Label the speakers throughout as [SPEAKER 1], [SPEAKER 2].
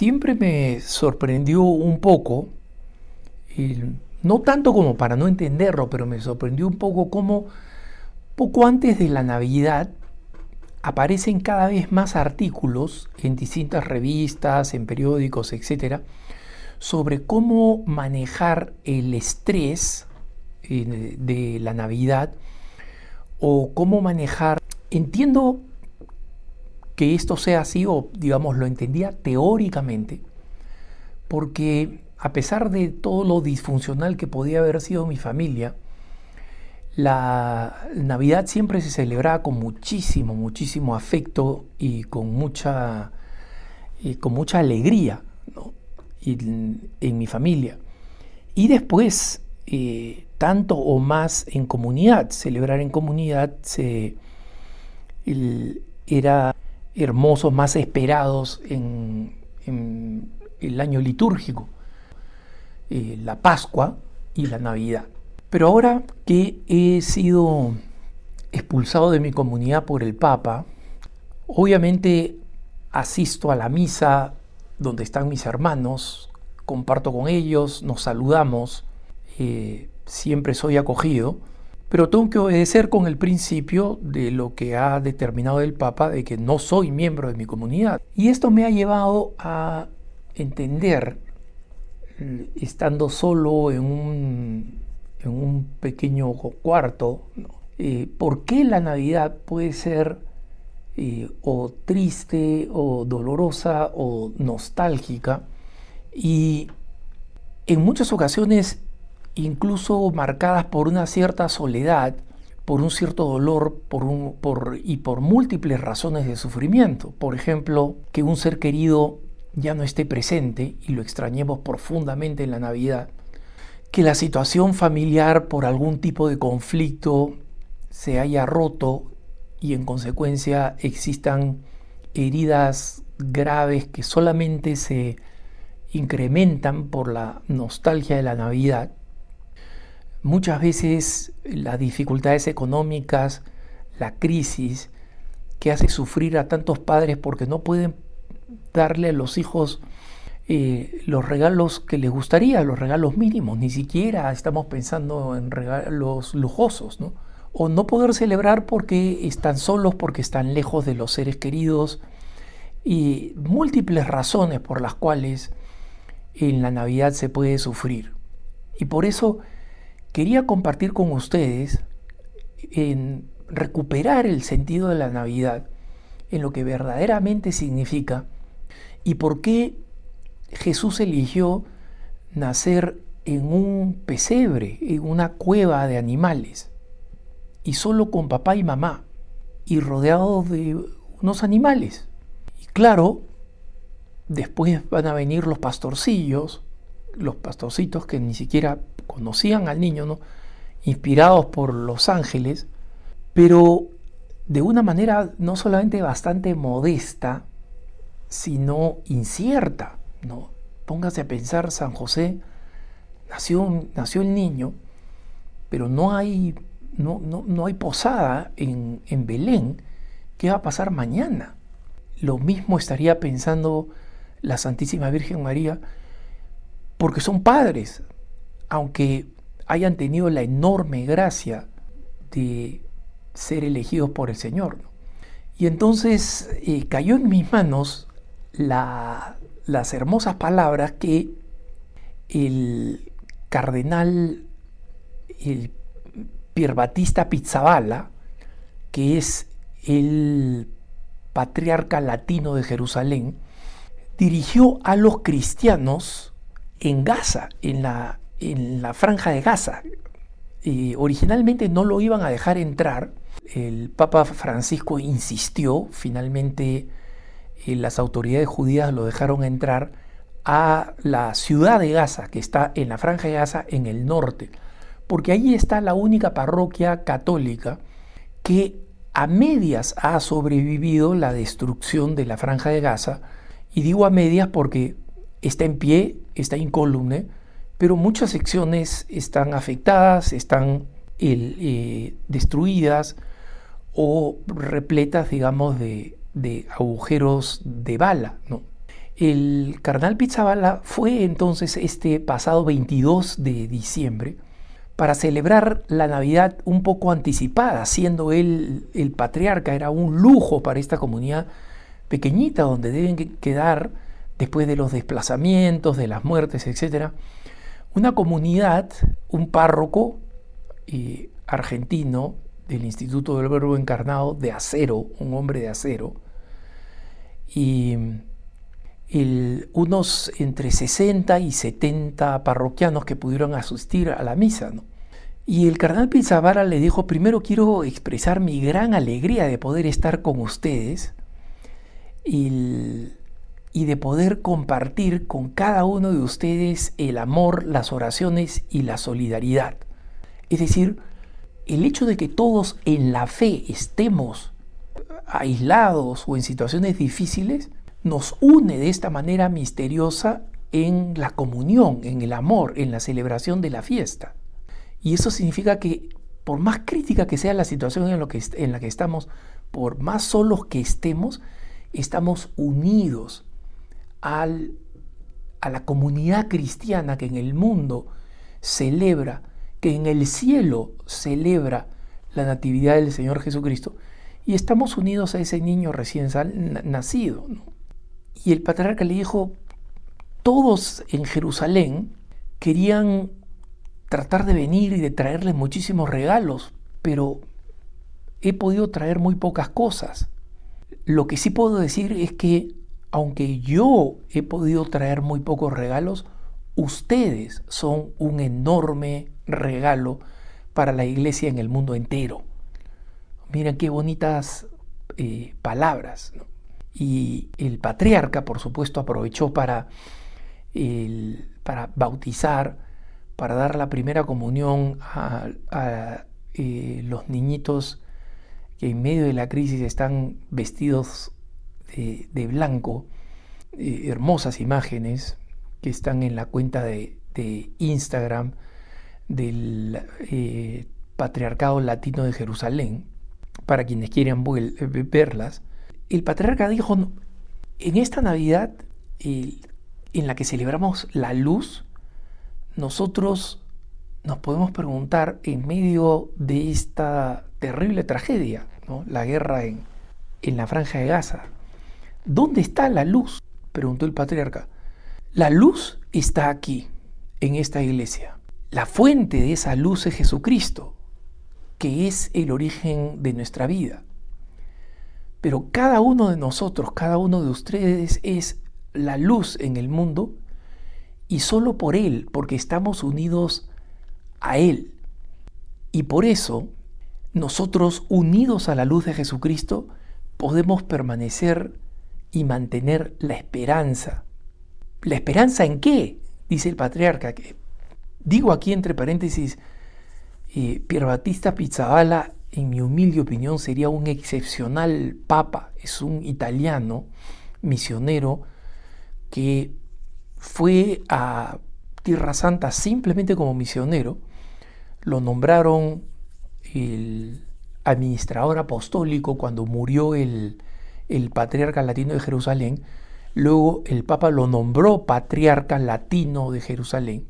[SPEAKER 1] siempre me sorprendió un poco, no tanto como para no entenderlo, pero me sorprendió un poco cómo poco antes de la Navidad aparecen cada vez más artículos en distintas revistas, en periódicos, etcétera, sobre cómo manejar el estrés de la Navidad o cómo manejar. Entiendo que esto sea así, o digamos lo entendía teóricamente, porque a pesar de todo lo disfuncional que podía haber sido mi familia, la Navidad siempre se celebraba con muchísimo, muchísimo afecto y con mucha alegría, ¿no? En mi familia. Y después, tanto o más en comunidad, celebrar en comunidad era hermoso, más esperados en el año litúrgico, la Pascua y la Navidad. Pero ahora que he sido expulsado de mi comunidad por el Papa, obviamente asisto a la misa donde están mis hermanos, comparto con ellos, nos saludamos, siempre soy acogido, pero tengo que obedecer con el principio de lo que ha determinado el Papa, de que no soy miembro de mi comunidad. Y esto me ha llevado a entender, estando solo en un pequeño cuarto, ¿no? ¿Por qué la Navidad puede ser o triste o dolorosa o nostálgica? Y en muchas ocasiones incluso marcadas por una cierta soledad, por un cierto dolor, y por múltiples razones de sufrimiento. Por ejemplo, que un ser querido ya no esté presente y lo extrañemos profundamente en la Navidad. Que la situación familiar por algún tipo de conflicto se haya roto y en consecuencia existan heridas graves que solamente se incrementan por la nostalgia de la Navidad. Muchas veces las dificultades económicas, la crisis que hace sufrir a tantos padres porque no pueden darle a los hijos los regalos que les gustaría, los regalos mínimos, ni siquiera estamos pensando en regalos lujosos, ¿no? O no poder celebrar porque están solos, porque están lejos de los seres queridos, y múltiples razones por las cuales en la Navidad se puede sufrir. Y por eso quería compartir con ustedes en recuperar el sentido de la Navidad, en lo que verdaderamente significa y por qué Jesús eligió nacer en un pesebre, en una cueva de animales, y solo con papá y mamá, y rodeado de unos animales. Y claro, después van a venir los pastorcitos que ni siquiera conocían al niño, ¿no? Inspirados por los ángeles, pero de una manera no solamente bastante modesta, sino incierta, ¿no? Póngase a pensar, San José, nació el niño, pero no hay posada en Belén. ¿Qué va a pasar mañana? Lo mismo estaría pensando la Santísima Virgen María, porque son padres, aunque hayan tenido la enorme gracia de ser elegidos por el Señor, ¿no? Y entonces cayó en mis manos las hermosas palabras que el cardenal Pierbattista Pizzaballa, que es el patriarca latino de Jerusalén, dirigió a los cristianos en Gaza, en la franja de Gaza. Originalmente no lo iban a dejar entrar. El Papa Francisco insistió, finalmente las autoridades judías lo dejaron entrar a la ciudad de Gaza, que está en la franja de Gaza en el norte, porque allí está la única parroquia católica que a medias ha sobrevivido la destrucción de la franja de Gaza. Y digo a medias porque está en pie, está incólume, pero muchas secciones están afectadas, están destruidas o repletas, digamos, de agujeros de bala, ¿no? El cardenal Pizzaballa fue entonces este pasado 22 de diciembre para celebrar la Navidad un poco anticipada, siendo él el patriarca. Era un lujo para esta comunidad pequeñita donde deben quedar, después de los desplazamientos, de las muertes, etc., una comunidad, un párroco argentino del Instituto del Verbo Encarnado, de acero, un hombre de acero, y unos entre 60 y 70 parroquianos que pudieron asistir a la misa, ¿no? Y el cardenal Pizzaballa le dijo: primero quiero expresar mi gran alegría de poder estar con ustedes y de poder compartir con cada uno de ustedes el amor, las oraciones y la solidaridad. Es decir, el hecho de que todos en la fe estemos aislados o en situaciones difíciles nos une de esta manera misteriosa en la comunión, en el amor, en la celebración de la fiesta. Y eso significa que por más crítica que sea la situación en la que estamos, por más solos que estemos unidos a la comunidad cristiana que en el mundo celebra, que en el cielo celebra la natividad del Señor Jesucristo, y estamos unidos a ese niño recién nacido, ¿no? Y el patriarca le dijo: todos en Jerusalén querían tratar de venir y de traerles muchísimos regalos, pero he podido traer muy pocas cosas. Lo que sí puedo decir es que, aunque yo he podido traer muy pocos regalos, ustedes son un enorme regalo para la iglesia en el mundo entero. Miren qué bonitas palabras, ¿no? Y el patriarca, por supuesto, aprovechó para bautizar, para dar la primera comunión a los niñitos que en medio de la crisis están vestidos de blanco. Hermosas imágenes que están en la cuenta de Instagram del Patriarcado Latino de Jerusalén, para quienes quieran verlas. El patriarca dijo: en esta Navidad en la que celebramos la luz, nosotros nos podemos preguntar, en medio de esta terrible tragedia, ¿no?, la guerra en la Franja de Gaza, ¿dónde está la luz?, preguntó el patriarca. La luz está aquí, en esta iglesia. La fuente de esa luz es Jesucristo, que es el origen de nuestra vida. Pero cada uno de nosotros, cada uno de ustedes es la luz en el mundo, y solo por Él, porque estamos unidos a Él. Y por eso, nosotros, unidos a la luz de Jesucristo, podemos permanecer y mantener la esperanza. ¿La esperanza en qué?, dice el patriarca. Que, digo aquí entre paréntesis, Pier Battista Pizzaballa, en mi humilde opinión, sería un excepcional papa. Es un italiano misionero que fue a Tierra Santa simplemente como misionero. Lo nombraron el administrador apostólico cuando murió el patriarca latino de Jerusalén. Luego el Papa lo nombró patriarca latino de Jerusalén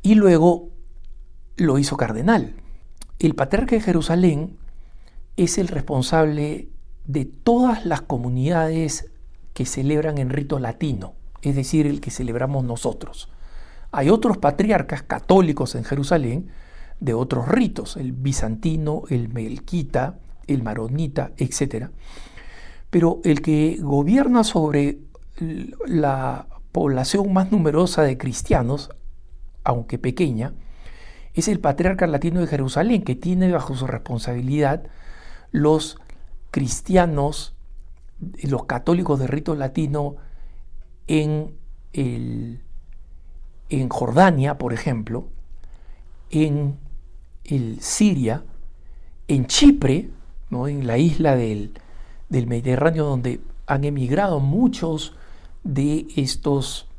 [SPEAKER 1] y luego lo hizo cardenal. El patriarca de Jerusalén es el responsable de todas las comunidades que celebran en rito latino, es decir, el que celebramos nosotros. Hay otros patriarcas católicos en Jerusalén de otros ritos, el bizantino, el melquita, el maronita, etc. Pero el que gobierna sobre la población más numerosa de cristianos, aunque pequeña, es el patriarca latino de Jerusalén, que tiene bajo su responsabilidad los cristianos, los católicos de rito latino en Jordania, por ejemplo, en Siria, en Chipre, ¿no?, en la isla del Mediterráneo, donde han emigrado muchos de estos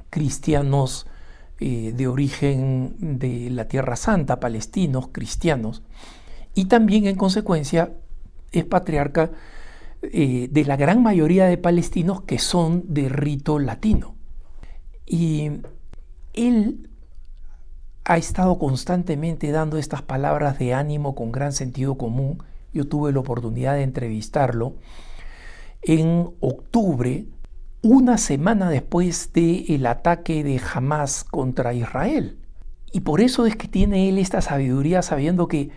[SPEAKER 1] cristianos de origen de la Tierra Santa, palestinos, cristianos, y también en consecuencia es patriarca de la gran mayoría de palestinos que son de rito latino. Y él ha estado constantemente dando estas palabras de ánimo con gran sentido común. Yo tuve la oportunidad de entrevistarlo en octubre, una semana después del ataque de Hamás contra Israel. Y por eso es que tiene él esta sabiduría, sabiendo que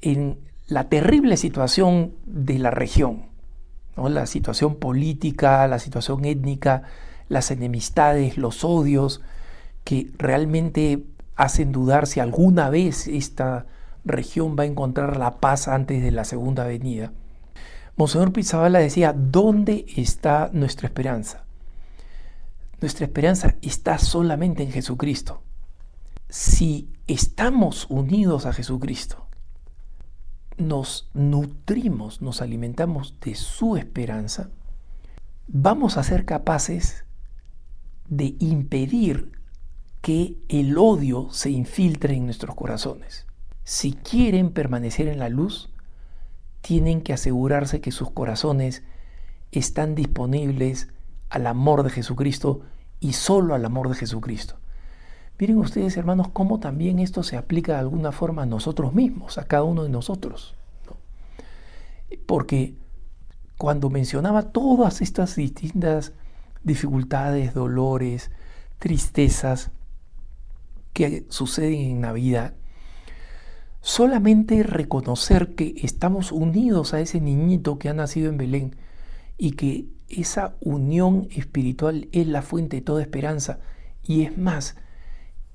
[SPEAKER 1] en la terrible situación de la región, ¿no?, la situación política, la situación étnica, las enemistades, los odios, que realmente hacen dudar si alguna vez esta región va a encontrar la paz antes de la segunda venida. Monseñor Pizzaballa decía: ¿dónde está nuestra esperanza? Nuestra esperanza está solamente en Jesucristo. Si estamos unidos a Jesucristo, nos nutrimos, nos alimentamos de su esperanza, vamos a ser capaces de impedir que el odio se infiltre en nuestros corazones. Si quieren permanecer en la luz, tienen que asegurarse que sus corazones están disponibles al amor de Jesucristo y solo al amor de Jesucristo. Miren ustedes, hermanos, cómo también esto se aplica de alguna forma a nosotros mismos, a cada uno de nosotros, ¿no? Porque cuando mencionaba todas estas distintas dificultades, dolores, tristezas que suceden en Navidad, solamente reconocer que estamos unidos a ese niñito que ha nacido en Belén y que esa unión espiritual es la fuente de toda esperanza, y es más,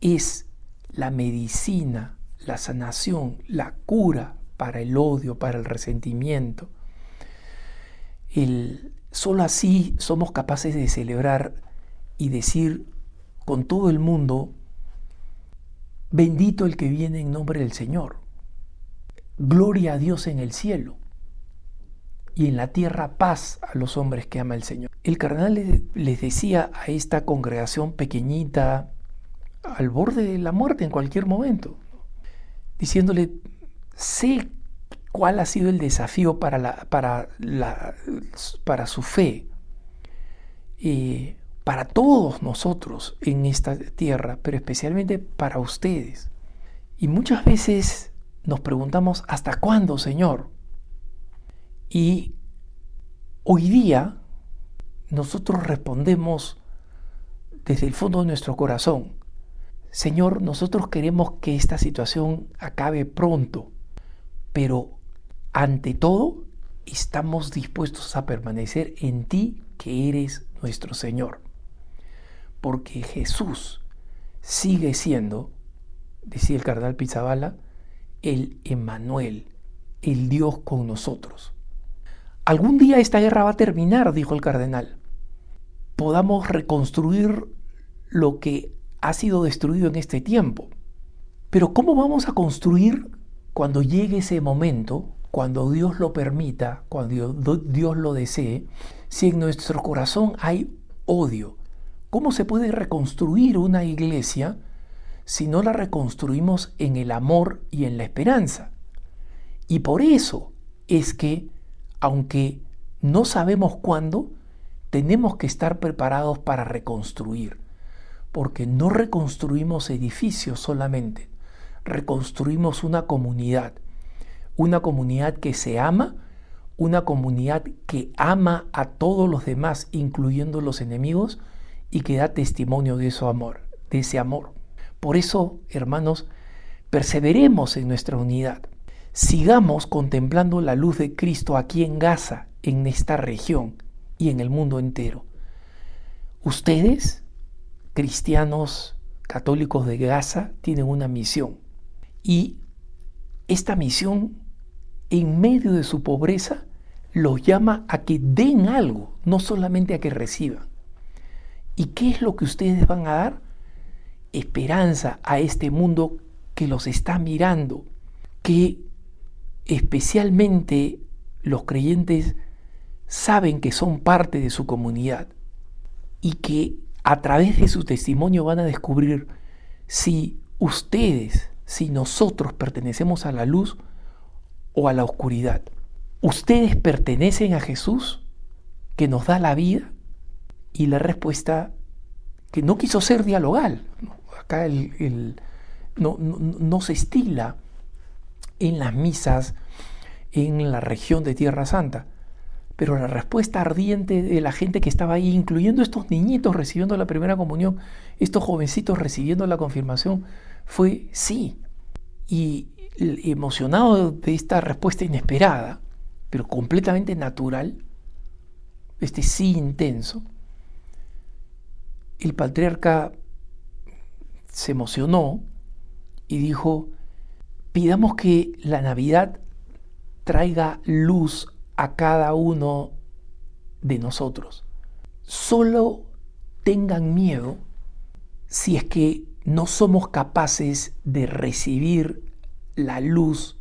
[SPEAKER 1] es la medicina, la sanación, la cura para el odio, para el resentimiento. Solo así somos capaces de celebrar y decir con todo el mundo: bendito el que viene en nombre del Señor. Gloria a Dios en el cielo. Y en la tierra paz a los hombres que ama el Señor. El cardenal les decía a esta congregación pequeñita, al borde de la muerte en cualquier momento, diciéndole: sé cuál ha sido el desafío para su fe, para todos nosotros en esta tierra, pero especialmente para ustedes. Y muchas veces nos preguntamos: ¿hasta cuándo, Señor? Y hoy día nosotros respondemos desde el fondo de nuestro corazón: Señor, nosotros queremos que esta situación acabe pronto, pero ante todo estamos dispuestos a permanecer en ti, que eres nuestro Señor. Porque Jesús sigue siendo, decía el cardenal Pizzaballa, el Emmanuel, el Dios con nosotros. Algún día esta guerra va a terminar, dijo el cardenal. Podamos reconstruir lo que ha sido destruido en este tiempo. Pero ¿cómo vamos a construir cuando llegue ese momento, cuando Dios lo permita, cuando Dios lo desee, si en nuestro corazón hay odio? ¿Cómo se puede reconstruir una iglesia si no la reconstruimos en el amor y en la esperanza? Y por eso es que, aunque no sabemos cuándo, tenemos que estar preparados para reconstruir, porque no reconstruimos edificios solamente, reconstruimos una comunidad que se ama, una comunidad que ama a todos los demás, incluyendo los enemigos, y que da testimonio de ese amor. Por eso, hermanos, perseveremos en nuestra unidad. Sigamos contemplando la luz de Cristo aquí en Gaza, en esta región y en el mundo entero. Ustedes, cristianos católicos de Gaza, tienen una misión. Y esta misión, en medio de su pobreza, los llama a que den algo, no solamente a que reciban. ¿Y qué es lo que ustedes van a dar? Esperanza a este mundo que los está mirando, que especialmente los creyentes saben que son parte de su comunidad y que a través de su testimonio van a descubrir si ustedes, si nosotros pertenecemos a la luz o a la oscuridad. ¿ustedes pertenecen a Jesús, que nos da la vida? Y la respuesta, que no quiso ser dialogal. Acá no se estila en las misas en la región de Tierra Santa. Pero la respuesta ardiente de la gente que estaba ahí, incluyendo estos niñitos recibiendo la primera comunión, estos jovencitos recibiendo la confirmación, fue sí. Y emocionado de esta respuesta inesperada, pero completamente natural, este sí intenso, el patriarca se emocionó y dijo: pidamos que la Navidad traiga luz a cada uno de nosotros. Solo tengan miedo si es que no somos capaces de recibir la luz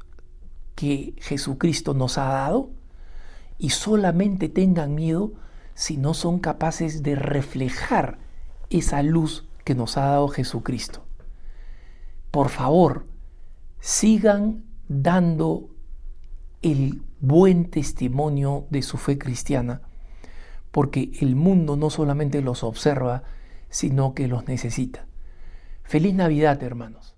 [SPEAKER 1] que Jesucristo nos ha dado, y solamente tengan miedo si no son capaces de reflejar esa luz que nos ha dado Jesucristo. Por favor, sigan dando el buen testimonio de su fe cristiana, porque el mundo no solamente los observa, sino que los necesita. Feliz Navidad, hermanos.